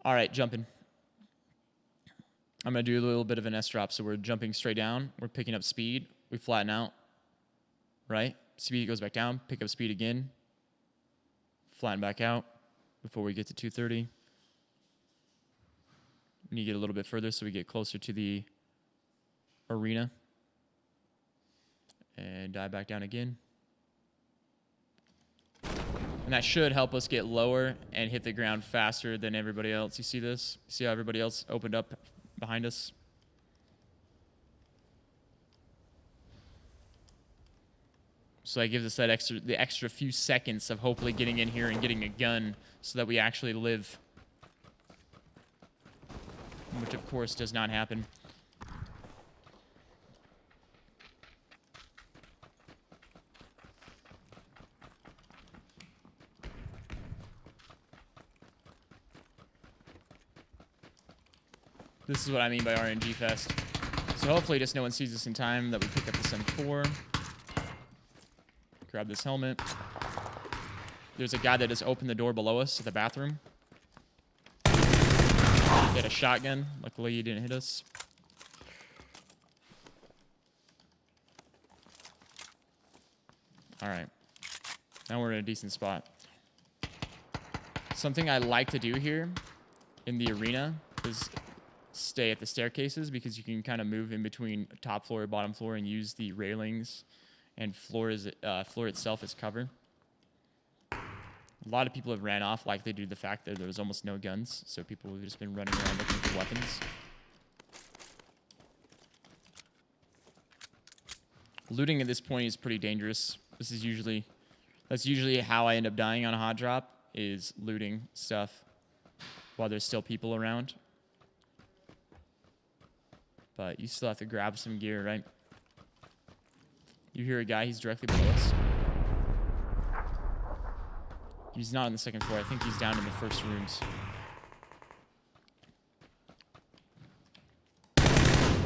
All right, jumping. I'm going to do a little bit of an S drop. So we're jumping straight down. We're picking up speed. We flatten out. Right? Speed goes back down. Pick up speed again. Flatten back out before we get to 230. We need to get a little bit further so we get closer to the arena. And dive back down again. And that should help us get lower and hit the ground faster than everybody else. You see this? See how everybody else opened up behind us? So that gives us that the extra few seconds of hopefully getting in here and getting a gun so that we actually live. Which, of course, does not happen. This is what I mean by RNG Fest. So hopefully just no one sees us in time that we pick up the M4. Grab this helmet. There's a guy that just opened the door below us at the bathroom. He had a shotgun. Luckily, he didn't hit us. All right. Now we're in a decent spot. Something I like to do here in the arena is stay at the staircases because you can kind of move in between top floor and bottom floor and use the railings and floor itself as cover. A lot of people have ran off likely due to the fact that there was almost no guns, so people have just been running around looking for weapons. Looting at this point is pretty dangerous. That's usually how I end up dying on a hot drop, is looting stuff while there's still people around. But you still have to grab some gear, right? You hear a guy, he's directly below us. He's not on the second floor. I think he's down in the first rooms.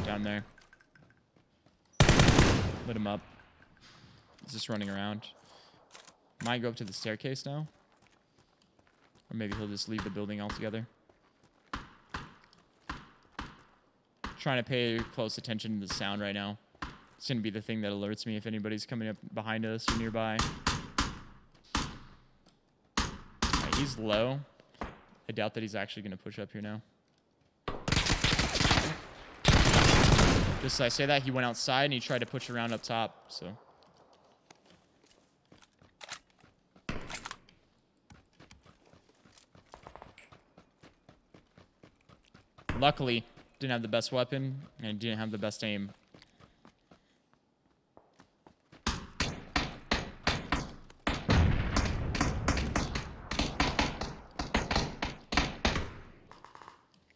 Down there. Lit him up. He's just running around. Might go up to the staircase now. Or maybe he'll just leave the building altogether. Trying to pay close attention to the sound right now. It's going to be the thing that alerts me if anybody's coming up behind us or nearby. Alright, he's low. I doubt that he's actually going to push up here now. Just as I say that, he went outside and he tried to push around up top, so. Luckily, didn't have the best weapon and didn't have the best aim.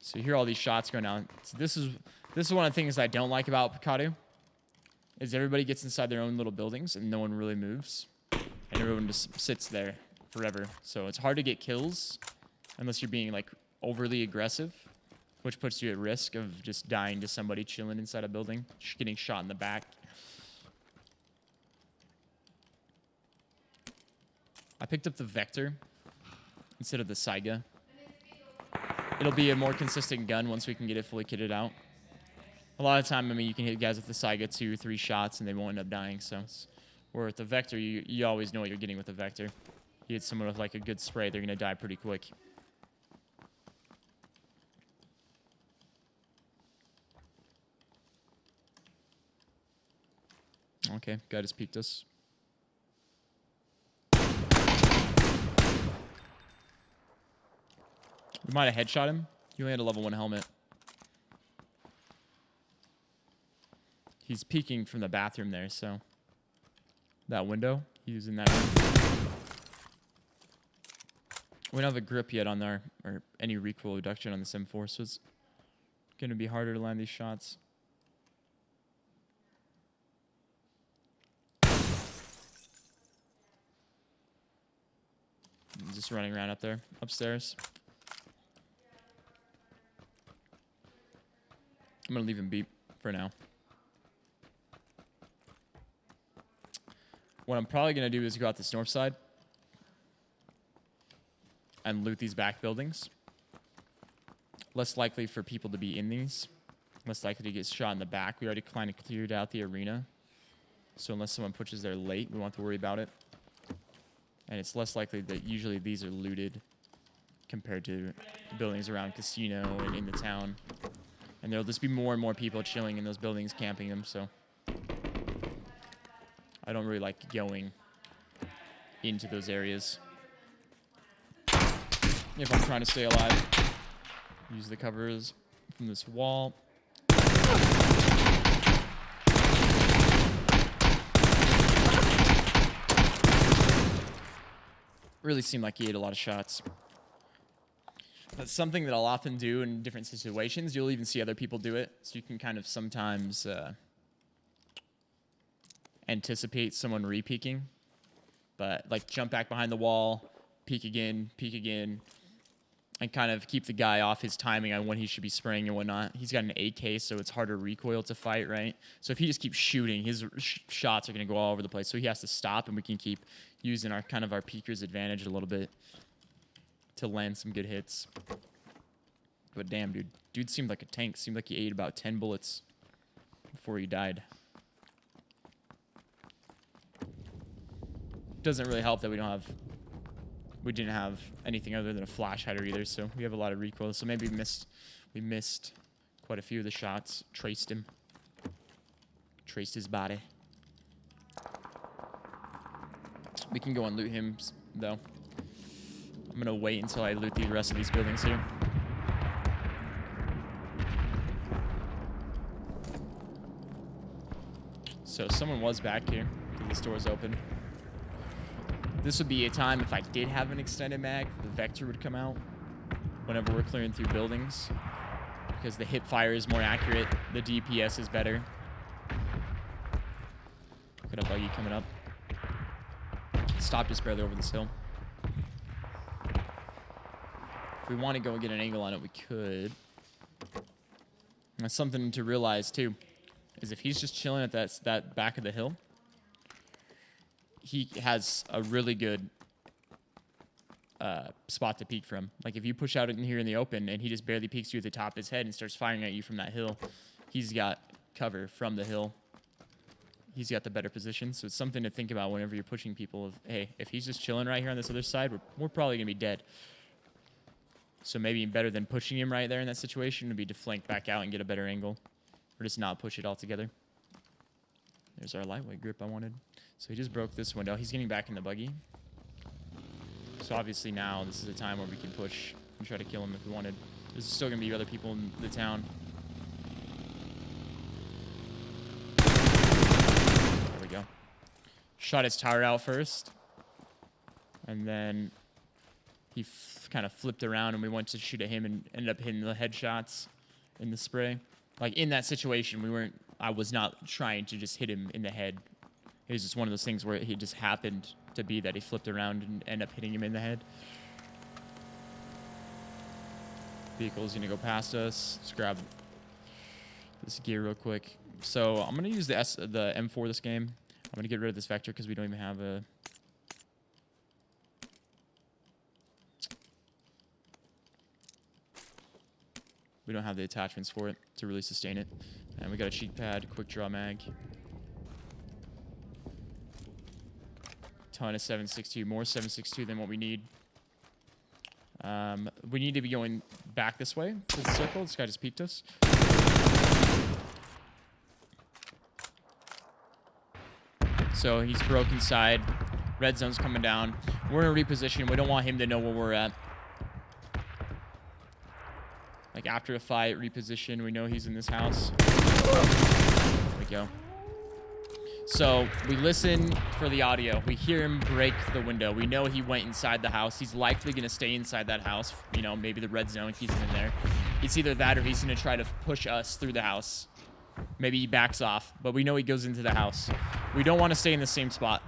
So you hear all these shots going on. So this is one of the things I don't like about Picado, is everybody gets inside their own little buildings and no one really moves. And everyone just sits there forever. So it's hard to get kills unless you're being like overly aggressive, which puts you at risk of just dying to somebody chilling inside a building, getting shot in the back. I picked up the Vector instead of the Saiga. It'll be a more consistent gun once we can get it fully kitted out. A lot of time, I mean, you can hit guys with the Saiga 2 or 3 shots and they won't end up dying. So, or with the Vector, you always know what you're getting with the Vector. You hit someone with like a good spray, they're gonna die pretty quick. Okay, guy just peeked us. We might have headshot him. He only had a level 1 helmet. He's peeking from the bathroom there, so. That window, he's in that room. We don't have a grip yet on our, or any recoil reduction on this M4, so it's going to be harder to land these shots. He's just running around up there, upstairs. I'm going to leave him beep for now. What I'm probably going to do is go out this north side and loot these back buildings. less likely for people to be in these. Less likely to get shot in the back. We already kind of cleared out the arena. So unless someone pushes there late, we won't have to worry about it. And it's less likely that usually these are looted compared to buildings around casino and in the town. And there'll just be more and more people chilling in those buildings, camping them, so I don't really like going into those areas. If I'm trying to stay alive, use the covers from this wall. Really seemed like he ate a lot of shots. That's something that I'll often do in different situations. You'll even see other people do it, so you can kind of sometimes anticipate someone re-peeking. But like jump back behind the wall, peek again, and kind of keep the guy off his timing on when he should be spraying and whatnot. He's got an AK, so it's harder recoil to fight, right? So if he just keeps shooting, his shots are going to go all over the place. So he has to stop, and we can keep using our kind of our peeker's advantage a little bit to land some good hits. But damn, dude seemed like a tank. Seemed like he ate about 10 bullets before he died. Doesn't really help that we didn't have anything other than a flash hider either, so we have a lot of recoil. So maybe we missed quite a few of the shots. Traced his body. We can go and loot him though. I'm gonna wait until I loot the rest of these buildings here. So someone was back here. This door's open. This would be a time if I did have an extended mag, the Vector would come out whenever we're clearing through buildings, because the hip fire is more accurate, the DPS is better. Got a buggy coming up. Stopped just barely over this hill. If we want to go and get an angle on it, we could. That's something to realize too, is if he's just chilling at that back of the hill, he has a really good spot to peek from. Like if you push out in here in the open and he just barely peeks you at the top of his head and starts firing at you from that hill, he's got cover from the hill. He's got the better position. So it's something to think about whenever you're pushing people. Hey, if he's just chilling right here on this other side, we're probably going to be dead. So maybe better than pushing him right there in that situation would be to flank back out and get a better angle. Or just not push it altogether. There's our lightweight grip I wanted. So he just broke this window. He's getting back in the buggy. So obviously now this is a time where we can push and try to kill him if we wanted. There's still going to be other people in the town. There we go. Shot his tower out first. And then he kind of flipped around and we went to shoot at him and ended up hitting the headshots in the spray. Like in that situation, I was not trying to just hit him in the head. It was just one of those things where he just happened to be that he flipped around and ended up hitting him in the head. Vehicle's going to go past us. Let's grab this gear real quick. So I'm going to use the M4 this game. I'm going to get rid of this Vector because we don't even have a... We don't have the attachments for it to really sustain it. And we got a cheek pad, quick draw mag. Ton of 7.62, more 7.62 than what we need. We need to be going back this way to the circle. This guy just peeked us. So he's broke inside. Red zone's coming down. We're in a reposition. We don't want him to know where we're at. Like after a fight, reposition. We know he's in this house. There we go. So we listen for the audio. We hear him break the window. We know he went inside the house. He's likely going to stay inside that house. You know, maybe the red zone keeps him in there. It's either that or he's going to try to push us through the house. Maybe he backs off, but we know he goes into the house. We don't want to stay in the same spot.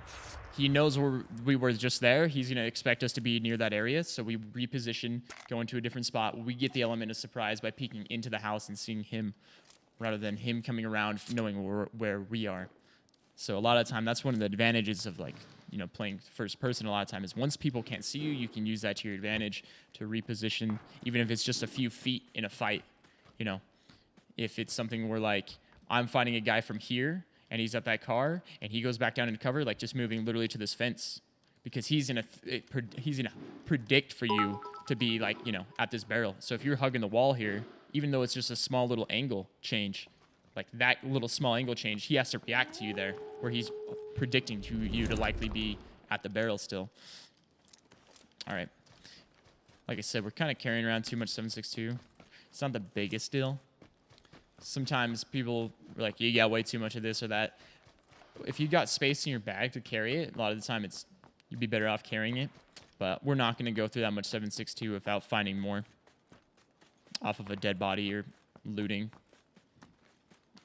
He knows we were just there. He's going to expect us to be near that area, so we reposition, go into a different spot. We get the element of surprise by peeking into the house and seeing him rather than him coming around knowing where we are. So a lot of the time, that's one of the advantages of like, you know, playing first person a lot of time is once people can't see you, you can use that to your advantage to reposition, even if it's just a few feet in a fight. You know, if it's something where like I'm fighting a guy from here and he's at that car and he goes back down into cover, like just moving literally to this fence because he's gonna predict for you to be like, you know, at this barrel. So if you're hugging the wall here, even though it's just a small little angle change, like that little small angle change, he has to react to you there, where he's predicting to you to likely be at the barrel still. All right. Like I said, we're kind of carrying around too much 7.62. It's not the biggest deal. Sometimes people are like, you got way too much of this or that. If you got space in your bag to carry it, a lot of the time you'd be better off carrying it. But we're not going to go through that much 7.62 without finding more off of a dead body or looting.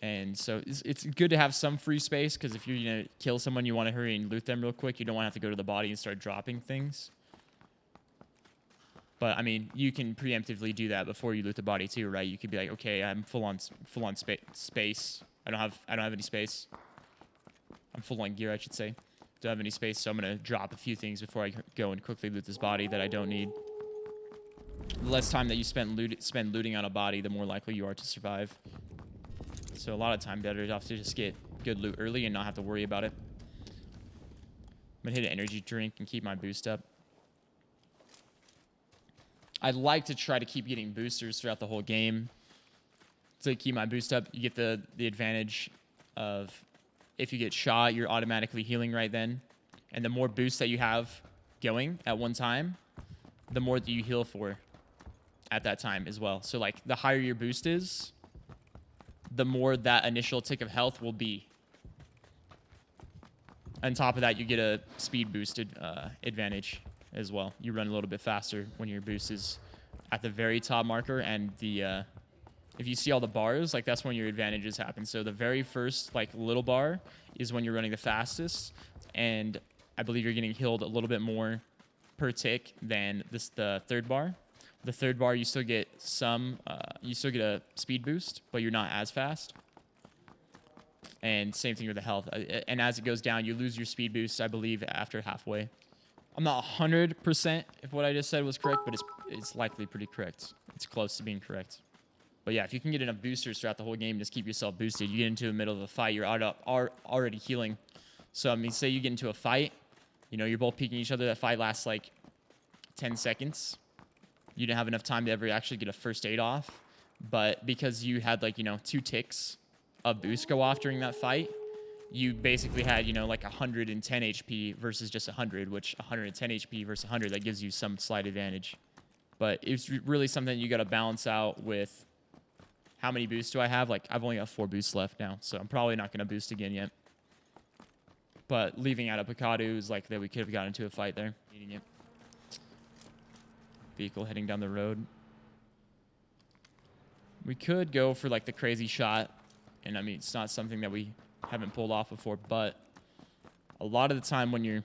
And so it's good to have some free space because if you're going to kill someone, you want to hurry and loot them real quick. You don't want to have to go to the body and start dropping things. But, I mean, you can preemptively do that before you loot the body too, right? You could be like, okay, I'm full on space. I don't have any space. I'm full on gear, I should say. Don't have any space, so I'm going to drop a few things before I go and quickly loot this body that I don't need. The less time that you spend looting on a body, the more likely you are to survive. So a lot of time better off to just get good loot early and not have to worry about it. I'm going to hit an energy drink and keep my boost up. I'd like to try to keep getting boosters throughout the whole game. To keep my boost up, you get the advantage of if you get shot, you're automatically healing right then. And the more boosts that you have going at one time, the more that you heal for at that time as well. So like the higher your boost is, the more that initial tick of health will be. On top of that, you get a speed boosted advantage as well. You run a little bit faster when your boost is at the very top marker, and the if you see all the bars, like that's when your advantages happen. So the very first like little bar is when you're running the fastest, and I believe you're getting healed a little bit more per tick than the third bar. The third bar, you still get a speed boost, but you're not as fast. And same thing with the health. And as it goes down, you lose your speed boost, I believe, after halfway. I'm not 100% if what I just said was correct, but it's likely pretty correct. It's close to being correct. But yeah, if you can get enough boosters throughout the whole game, just keep yourself boosted. You get into the middle of a fight, you're already healing. So I mean, say you get into a fight, you know, you're both peeking each other. That fight lasts like 10 seconds. You didn't have enough time to ever actually get a first aid off. But because you had like, you know, 2 ticks of boost go off during that fight, you basically had, you know, like 110 HP versus just 100, which 110 HP versus 100, that gives you some slight advantage. But it's really something you got to balance out with how many boosts do I have? Like, I've only got 4 boosts left now, so I'm probably not going to boost again yet. But leaving out a Picado is like that we could have gotten into a fight there. Needing it. Vehicle heading down the road. We could go for like the crazy shot, and I mean, it's not something that we haven't pulled off before, but a lot of the time when you're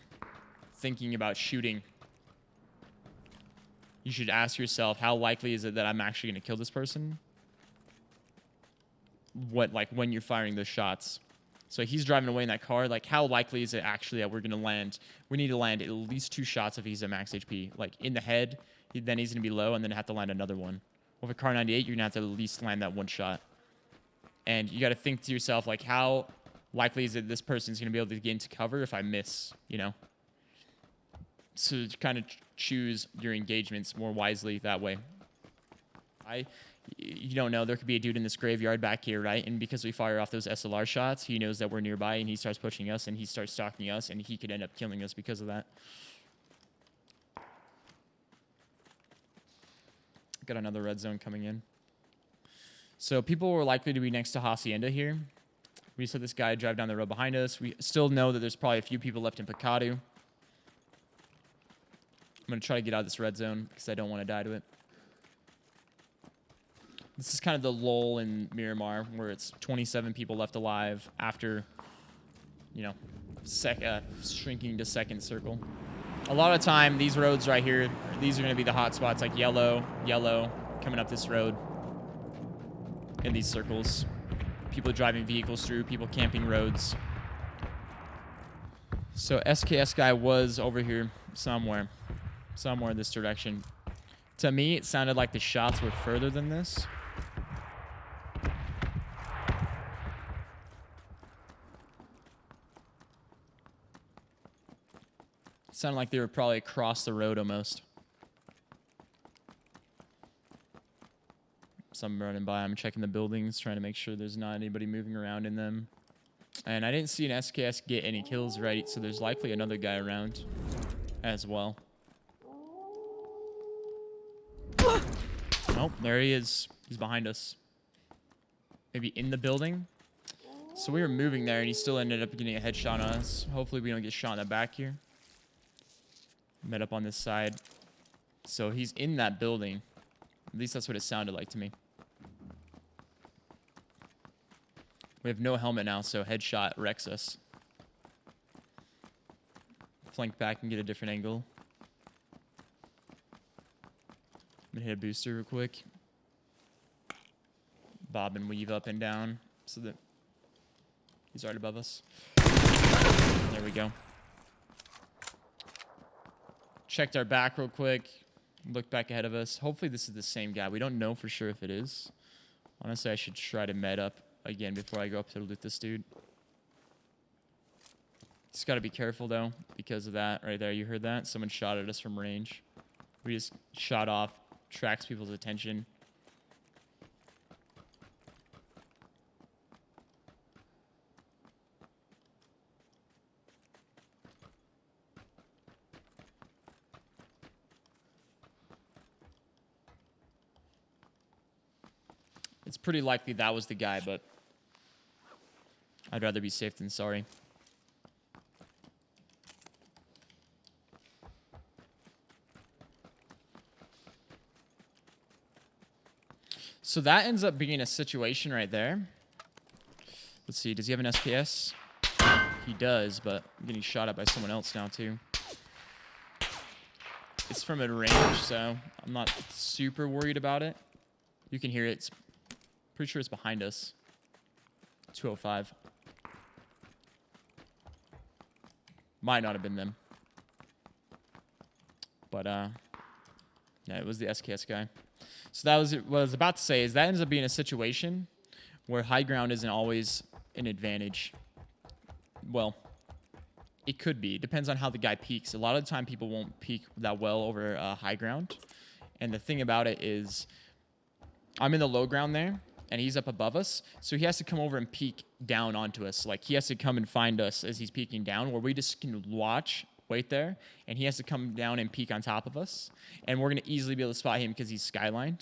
thinking about shooting, you should ask yourself, how likely is it that I'm actually going to kill this person? When you're firing those shots. So he's driving away in that car. Like, how likely is it actually that we're going to land? We need to land at least 2 shots if he's at max HP. Like, in the head, then he's going to be low, and then have to land another one. With a car 98, you're going to have to at least land that 1 shot. And you got to think to yourself, like, how likely is it this person's going to be able to get into cover if I miss, you know? So kind of choose your engagements more wisely that way. You don't know. There could be a dude in this graveyard back here, right? And because we fire off those SLR shots, he knows that we're nearby, and he starts pushing us, and he starts stalking us, and he could end up killing us because of that. Got another red zone coming in. So people were likely to be next to Hacienda here. We saw this guy drive down the road behind us. We still know that there's probably a few people left in Picado. I'm going to try to get out of this red zone because I don't want to die to it. This is kind of the lull in Miramar where it's 27 people left alive after, you know, shrinking to second circle. A lot of time, these roads right here, these are going to be the hot spots, like yellow, coming up this road in these circles. People driving vehicles through, people camping roads. So SKS guy was over here somewhere. Somewhere in this direction. To me, it sounded like the shots were further than this. It sounded like they were probably across the road almost. Someone running by. I'm checking the buildings, trying to make sure there's not anybody moving around in them. And I didn't see an SKS get any kills, right? So there's likely another guy around as well. Oh, there he is. He's behind us. Maybe in the building. So we were moving there, and he still ended up getting a headshot on us. Hopefully we don't get shot in the back here. Met up on this side. So he's in that building. At least that's what it sounded like to me. We have no helmet now, so headshot wrecks us. Flank back and get a different angle. I'm gonna hit a booster real quick. Bob and weave up and down so that he's right above us. There we go. Checked our back real quick. Looked back ahead of us. Hopefully this is the same guy. We don't know for sure if it is. Honestly, I should try to med up again before I go up to loot this dude. Just gotta be careful though because of that right there. You heard that? Someone shot at us from range. We just shot off. Tracks people's attention. It's pretty likely that was the guy, but I'd rather be safe than sorry. So that ends up being a situation right there. Let's see. Does he have an SPS? He does, but I'm getting shot at by someone else now, too. It's from a range, so I'm not super worried about it. You can hear it. It's pretty sure it's behind us. 205. Might not have been them. But, yeah, it was the SKS guy. So that was what I was about to say is that ends up being a situation where high ground isn't always an advantage. Well, it could be. It depends on how the guy peeks. A lot of the time people won't peek that well over high ground. And the thing about it is I'm in the low ground there and he's up above us. So he has to come over and peek down onto us. Like he has to come and find us as he's peeking down where we just can watch. Wait there, and he has to come down and peek on top of us, and we're going to easily be able to spot him because he's skylined.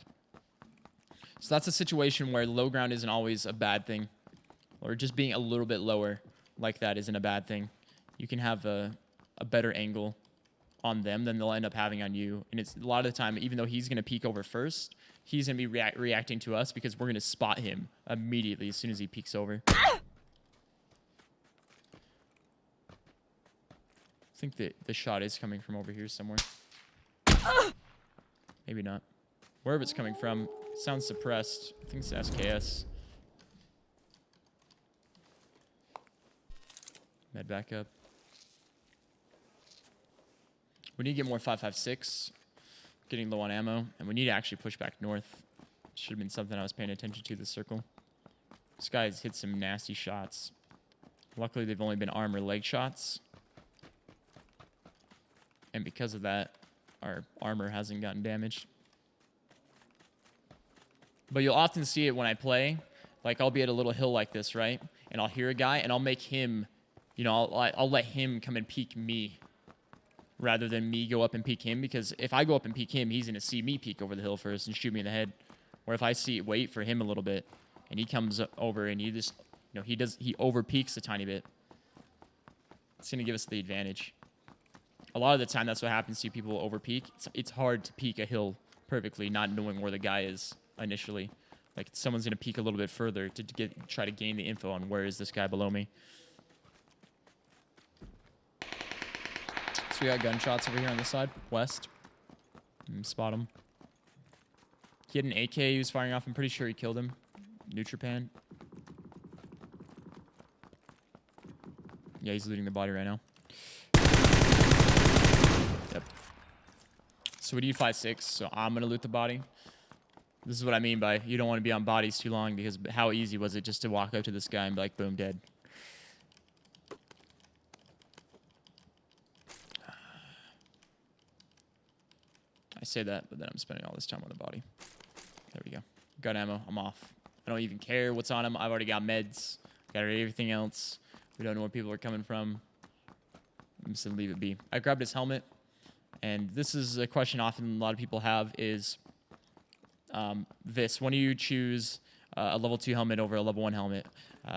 So that's a situation where low ground isn't always a bad thing, or just being a little bit lower like that isn't a bad thing. You can have a better angle on them than they'll end up having on you, and it's a lot of the time, even though he's going to peek over first, he's going to be reacting to us because we're going to spot him immediately as soon as he peeks over. I think that the shot is coming from over here somewhere. Maybe not. Wherever it's coming from, sounds suppressed. I think it's SKS. Med back up. We need to get more 5.56. Getting low on ammo. And we need to actually push back north. Should have been something I was paying attention to this circle. This guy's hit some nasty shots. Luckily, they've only been arm or leg shots. And because of that, our armor hasn't gotten damaged. But you'll often see it when I play. Like, I'll be at a little hill like this, right? And I'll hear a guy, and I'll make him, you know, I'll let him come and peek me rather than me go up and peek him. Because if I go up and peek him, he's going to see me peek over the hill first and shoot me in the head. Or if I wait for him a little bit, and he comes over and he just, you know, he over peeks a tiny bit. It's going to give us the advantage. A lot of the time, that's what happens to you. People over peek. It's hard to peek a hill perfectly, not knowing where the guy is initially. Like someone's gonna peek a little bit further to try to gain the info on where is this guy below me. So we got gunshots over here on the side, west. Spot him. He had an AK he was firing off. I'm pretty sure he killed him. Neutropan. Yeah, he's looting the body right now. Yep. So we need 5-6, so I'm going to loot the body. This is what I mean by you don't want to be on bodies too long, because how easy was it just to walk up to this guy and be like, boom, dead. I say that, but then I'm spending all this time on the body. There we go. Got ammo. I'm off. I don't even care what's on him. I've already got meds. Got everything else. We don't know where people are coming from. I'm just going to leave it be. I grabbed his helmet. And this is a question often a lot of people have is, Viss, when do you choose a level 2 helmet over a level 1 helmet?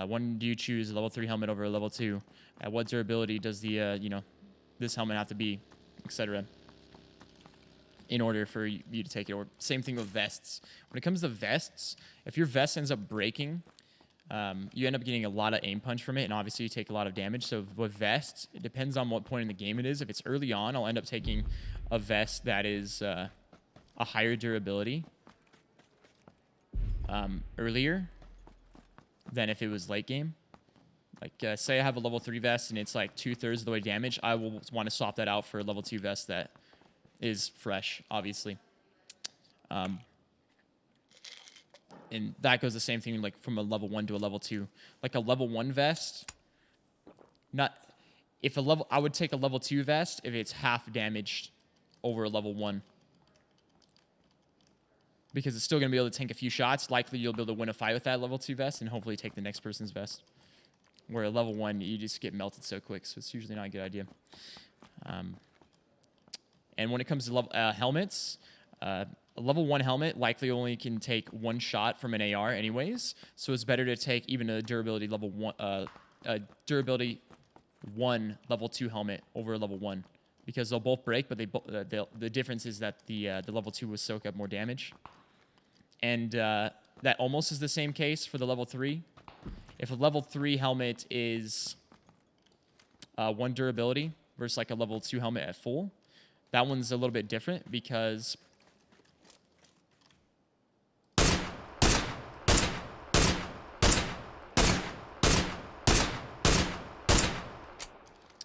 When do you choose a level 3 helmet over a level 2? At what durability does the, this helmet have to be, etc., in order for you to take it? Or same thing with vests. When it comes to vests, if your vest ends up breaking, you end up getting a lot of aim punch from it, and obviously you take a lot of damage. So with vests, it depends on what point in the game it is. If it's early on, I'll end up taking a vest that is a higher durability earlier than if it was late game. Like, say I have a level 3 vest and it's like 2/3 of the way damage, I will want to swap that out for a level 2 vest that is fresh, obviously. And that goes the same thing, like from a level 1 to a level 2. Like a level 1 vest, I would take a level 2 vest if it's half damaged over a level 1. Because it's still going to be able to tank a few shots. Likely you'll be able to win a fight with that level 2 vest and hopefully take the next person's vest. Where a level 1, you just get melted so quick, so it's usually not a good idea. And when it comes to helmets, a level 1 helmet likely only can take 1 shot from an AR anyways, so it's better to take even a durability level 1 level 2 helmet over a level 1, because they'll both break, but the difference is that the level 2 will soak up more damage. And that almost is the same case for the level 3. If a level 3 helmet is 1 durability versus like a level 2 helmet at full, that one's a little bit different because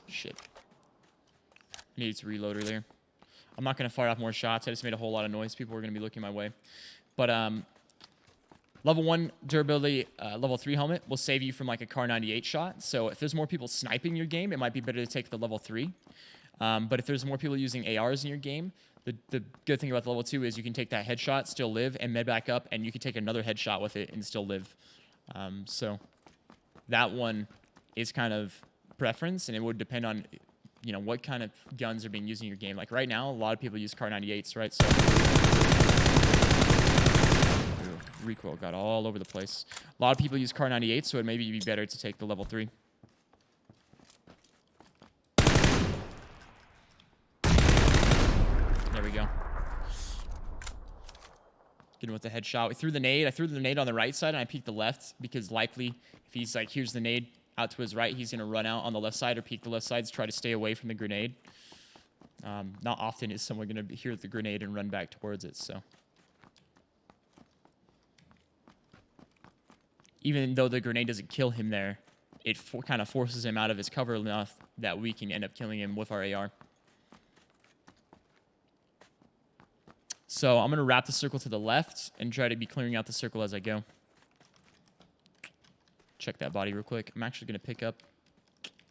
shit. I needed to reload earlier. I'm not going to fire off more shots. I just made a whole lot of noise. People are going to be looking my way. But level 1 durability, level 3 helmet will save you from like a Car 98 shot. So if there's more people sniping your game, it might be better to take the level 3. But if there's more people using ARs in your game, the good thing about the level 2 is you can take that headshot, still live, and med back up, and you can take another headshot with it and still live. So that one is kind of preference, and it would depend on what kind of guns are being used in your game. Like right now, a lot of people use Car 98s, right? So recoil got all over the place. A lot of people use Car 98, so it may be better to take the level 3. There we go. Getting with the headshot. We threw the nade. I threw the nade on the right side, and I peeked the left because likely if he's like, here's the nade out to his right, he's going to run out on the left side or peek the left side to try to stay away from the grenade. Not often is someone going to hear the grenade and run back towards it, so. Even though the grenade doesn't kill him there, it kind of forces him out of his cover enough that we can end up killing him with our AR. So I'm going to wrap the circle to the left and try to be clearing out the circle as I go. Check that body real quick. I'm actually going to pick up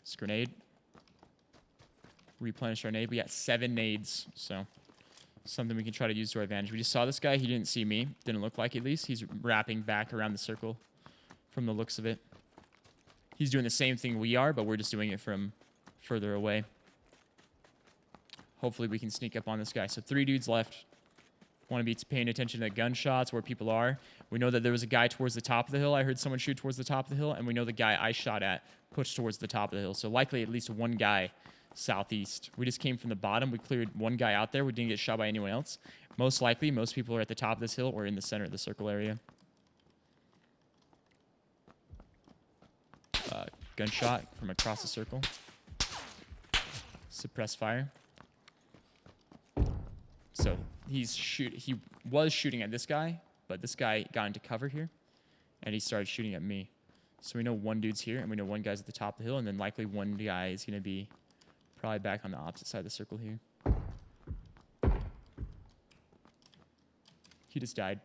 this grenade. Replenish our nade. We got 7 nades, so something we can try to use to our advantage. We just saw this guy. He didn't see me. Didn't look like, at least. He's wrapping back around the circle from the looks of it. He's doing the same thing we are, but we're just doing it from further away. Hopefully we can sneak up on this guy. So 3 dudes left. Want to be paying attention to gunshots, where people are. We know that there was a guy towards the top of the hill. I heard someone shoot towards the top of the hill, and we know the guy I shot at pushed towards the top of the hill. So likely at least one guy southeast. We just came from the bottom. We cleared one guy out there. We didn't get shot by anyone else. Most likely, most people are at the top of this hill or in the center of the circle area. Gunshot from across the circle. Suppress fire. So he was shooting at this guy, but this guy got into cover here, and he started shooting at me. So we know one dude's here, and we know one guy's at the top of the hill, and then likely one guy is going to be Probably back on the opposite side of the circle here. He just died.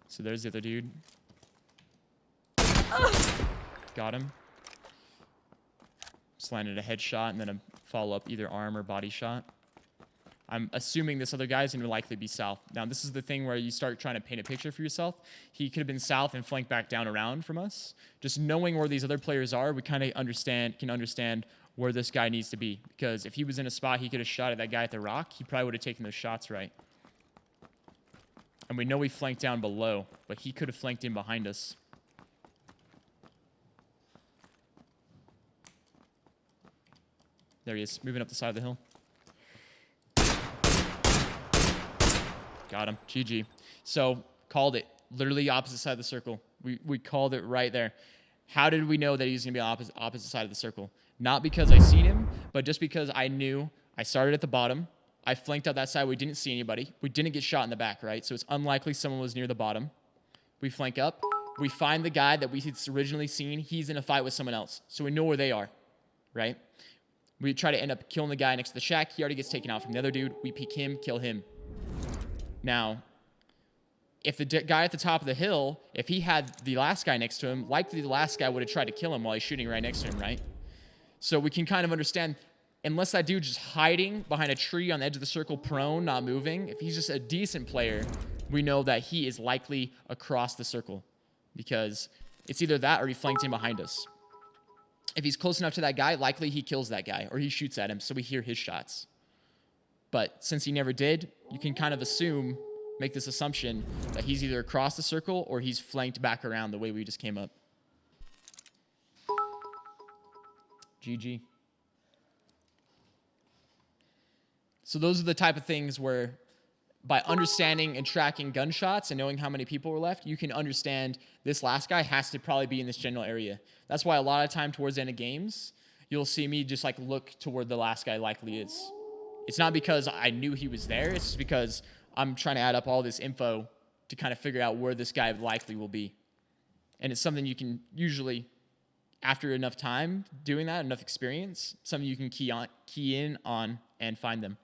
So there's the other dude. Got him. Just landed a headshot and then a follow-up either arm or body shot. I'm assuming this other guy's going to likely be south. Now, this is the thing where you start trying to paint a picture for yourself. He could have been south and flanked back down around from us. Just knowing where these other players are, we kind of can understand where this guy needs to be. Because if he was in a spot he could have shot at that guy at the rock, he probably would have taken those shots right. And we know we flanked down below, but he could have flanked in behind us. There he is, moving up the side of the hill. Got him. GG. So, called it. Literally opposite side of the circle. We called it right there. How did we know that he was going to be on opposite side of the circle? Not because I seen him, but just because I knew I started at the bottom. I flanked out that side. We didn't see anybody. We didn't get shot in the back, right? So, it's unlikely someone was near the bottom. We flank up. We find the guy that we had originally seen. He's in a fight with someone else. So, we know where they are, right? We try to end up killing the guy next to the shack. He already gets taken out from the other dude. We peek him, kill him. Now, if the guy at the top of the hill, if he had the last guy next to him, likely the last guy would have tried to kill him while he's shooting right next to him, right? So we can kind of understand, unless that dude's just hiding behind a tree on the edge of the circle, prone, not moving, if he's just a decent player, we know that he is likely across the circle because it's either that or he flanked in behind us. If he's close enough to that guy, likely he kills that guy or he shoots at him, so we hear his shots. But since he never did, you can kind of assume, make this assumption that he's either across the circle or he's flanked back around the way we just came up. GG. So those are the type of things where by understanding and tracking gunshots and knowing how many people were left, you can understand this last guy has to probably be in this general area. That's why a lot of time towards the end of games, you'll see me just like look toward the last guy likely is. It's not because I knew he was there. It's just because I'm trying to add up all this info to kind of figure out where this guy likely will be. And it's something you can usually, after enough time doing that, enough experience, something you can key in on and find them.